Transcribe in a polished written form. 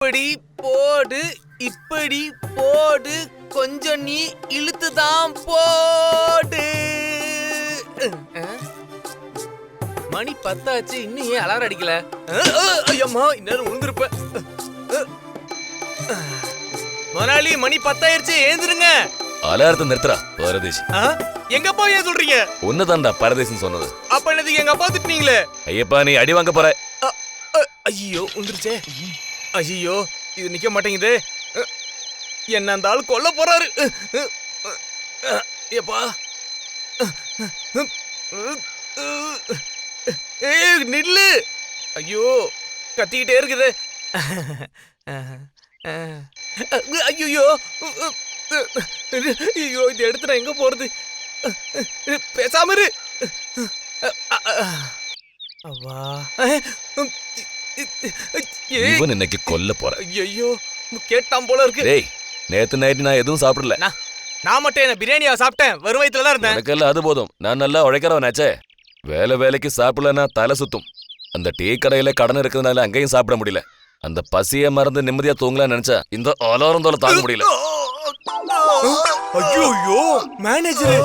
இப்படி போடு, இப்படி போடு, கொஞ்சம் நீ இழுத்துதான் போடு. மணி 10 ஆச்சு, இன்னும் ஏன் அலாரம் அடிக்கல? ஐயம்மா, இந்நேரம் விழுந்திருப்ப. முதலாளி, மணி 10 ஆயிருச்சு, ஏந்திருங்க. அலாரத்தை நிறுத்துறா பரதேசி. எங்க அப்பா ஏன் சொல்றீங்க? உன்னதான்டா பரதேசின்னு சொன்னது. அப்ப என்னது எங்க அப்பா திட்டினீங்களே? ஐயப்பா, நீ அடி வாங்க போற. ஐயோ, உந்துருச்சே. ஐயோ, இது நிக்க மாட்டேங்குது. என்ன அந்த ஆள் கொல்ல போறாரு. ஏப்பா, நில்லு. ஐயோ, கத்திக்கிட்டே இருக்குது. ஐயோ, ஐயோ, இது எடுத்து நான் எங்க போறது? பேசாம இரு. அவ்வா, இவன் இன்னைக்கு கொல்ல போற. ஐயோ, கேட்டான் போல இருக்கு. டேய், நேத்து நைட்டு நான் எதுவும் சாப்பிடல. நான் மட்டும் என்ன பிரியாணியா சாப்பிட்டேன்? வெறும் வயித்துல தான் இருந்தேன். எனக்கெல்லாம் அது போதும். நான் நல்லா உழைக்கிறவனாச்சே. வேலைக்கு சாப்பிடலன்னா தலை சுத்தும். அந்த டீ கடையில கடன் இருக்கிறதுனால அங்கேயும் சாப்பிட முடியல. அந்த பசிய மறந்து நிம்மதியா தூங்கலாம்னு நினைச்சா இந்த அலாரம் தோல தாங்க முடியல. ஐயோ, மேனேஜர்